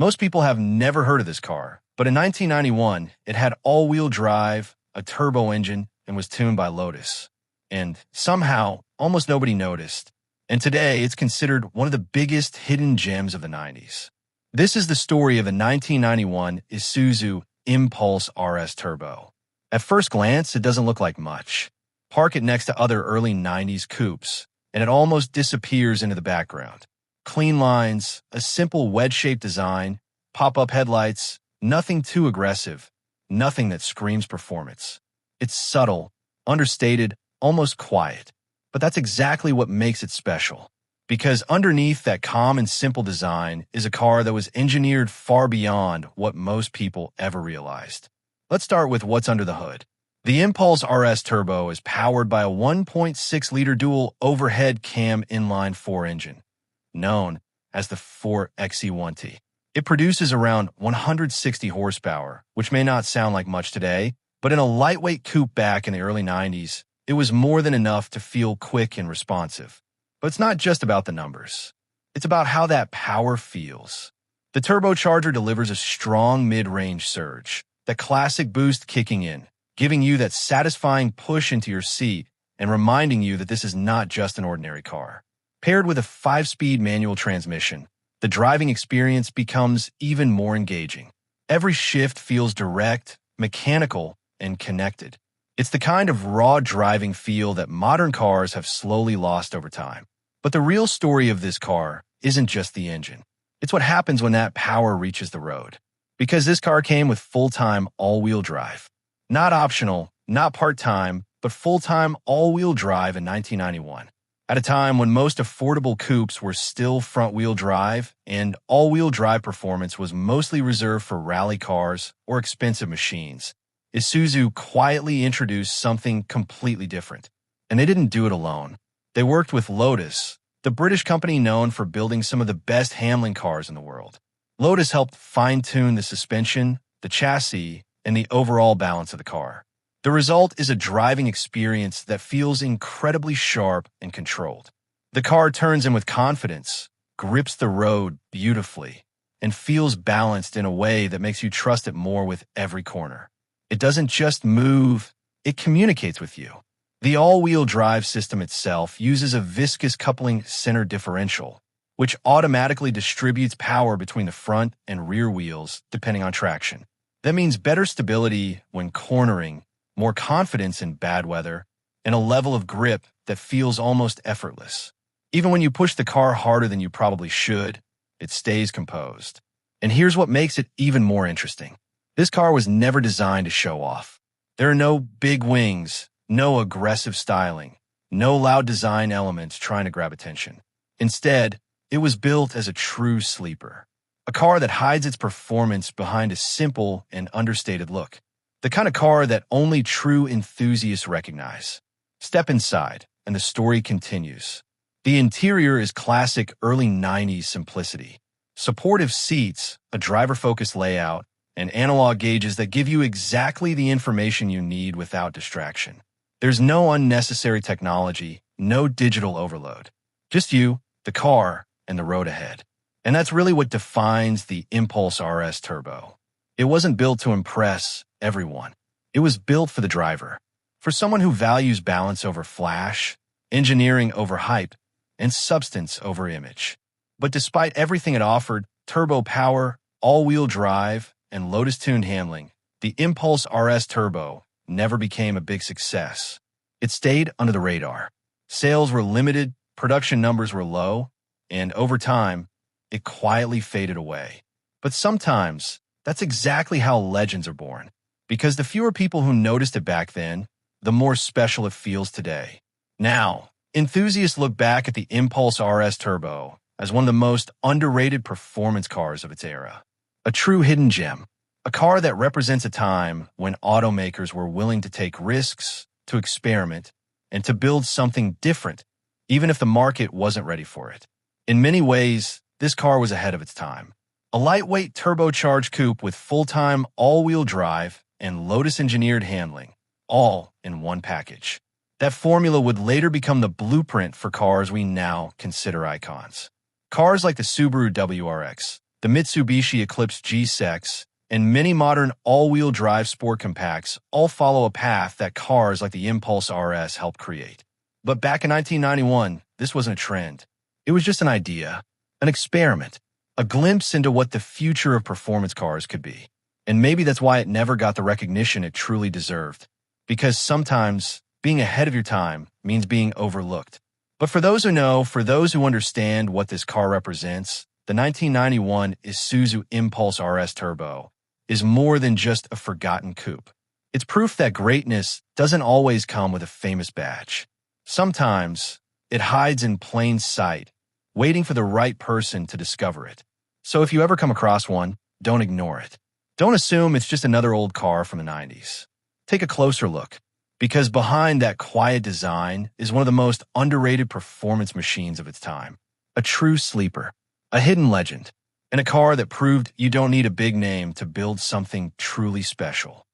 Most people have never heard of this car, but in 1991, it had all-wheel drive, a turbo engine, and was tuned by Lotus. And somehow, almost nobody noticed. And today, it's considered one of the biggest hidden gems of the 90s. This is the story of the 1991 Isuzu Impulse RS Turbo. At first glance, it doesn't look like much. Park it next to other early 90s coupes, and it almost disappears into the background. Clean lines, a simple wedge-shaped design, pop-up headlights, nothing too aggressive, nothing that screams performance. It's subtle, understated, almost quiet. But that's exactly what makes it special. Because underneath that calm and simple design is a car that was engineered far beyond what most people ever realized. Let's start with what's under the hood. The Impulse RS Turbo is powered by a 1.6-liter dual overhead cam inline-4 engine, known as the 4xe1T. It produces around 160 horsepower, which may not sound like much today, but in a lightweight coupe back in the early 90s, it was more than enough to feel quick and responsive. But it's not just about the numbers. It's about how that power feels. The turbocharger delivers a strong mid-range surge, that classic boost kicking in, giving you that satisfying push into your seat and reminding you that this is not just an ordinary car. Paired with a 5-speed manual transmission, the driving experience becomes even more engaging. Every shift feels direct, mechanical, and connected. It's the kind of raw driving feel that modern cars have slowly lost over time. But the real story of this car isn't just the engine. It's what happens when that power reaches the road. Because this car came with full-time all-wheel drive. Not optional, not part-time, but full-time all-wheel drive in 1991. At a time when most affordable coupes were still front-wheel drive and all-wheel drive performance was mostly reserved for rally cars or expensive machines, Isuzu quietly introduced something completely different. And they didn't do it alone. They worked with Lotus, the British company known for building some of the best handling cars in the world. Lotus helped fine-tune the suspension, the chassis, and the overall balance of the car. The result is a driving experience that feels incredibly sharp and controlled. The car turns in with confidence, grips the road beautifully, and feels balanced in a way that makes you trust it more with every corner. It doesn't just move, it communicates with you. The all-wheel drive system itself uses a viscous coupling center differential, which automatically distributes power between the front and rear wheels depending on traction. That means better stability when cornering, more confidence in bad weather, and a level of grip that feels almost effortless. Even when you push the car harder than you probably should, it stays composed. And here's what makes it even more interesting. This car was never designed to show off. There are no big wings, no aggressive styling, no loud design elements trying to grab attention. Instead, it was built as a true sleeper. A car that hides its performance behind a simple and understated look. The kind of car that only true enthusiasts recognize. Step inside, and the story continues. The interior is classic early 90s simplicity. Supportive seats, a driver-focused layout, and analog gauges that give you exactly the information you need without distraction. There's no unnecessary technology, no digital overload. Just you, the car, and the road ahead. And that's really what defines the Impulse RS Turbo. It wasn't built to impress everyone. It was built for the driver. For someone who values balance over flash, engineering over hype, and substance over image. But despite everything it offered, turbo power, all-wheel drive, and Lotus-tuned handling, the Impulse RS Turbo never became a big success. It stayed under the radar. Sales were limited, production numbers were low, and over time, it quietly faded away. But sometimes, that's exactly how legends are born. Because the fewer people who noticed it back then, the more special it feels today. Now, enthusiasts look back at the Impulse RS Turbo as one of the most underrated performance cars of its era. A true hidden gem. A car that represents a time when automakers were willing to take risks, to experiment, and to build something different, even if the market wasn't ready for it. In many ways, this car was ahead of its time. A lightweight turbocharged coupe with full-time all-wheel drive and Lotus-engineered handling, all in one package. That formula would later become the blueprint for cars we now consider icons. Cars like the Subaru WRX, The Mitsubishi Eclipse G-Sex, and many modern all-wheel drive sport compacts all follow a path that cars like the Impulse RS helped create. But back in 1991, this wasn't a trend. It was just an idea, an experiment, a glimpse into what the future of performance cars could be. And maybe that's why it never got the recognition it truly deserved. Because sometimes being ahead of your time means being overlooked. But for those who know, for those who understand what this car represents, the 1991 Isuzu Impulse RS Turbo is more than just a forgotten coupe. It's proof that greatness doesn't always come with a famous badge. Sometimes it hides in plain sight, waiting for the right person to discover it. So if you ever come across one, don't ignore it. Don't assume it's just another old car from the 90s. Take a closer look, because behind that quiet design is one of the most underrated performance machines of its time. A true sleeper, a hidden legend, and a car that proved you don't need a big name to build something truly special.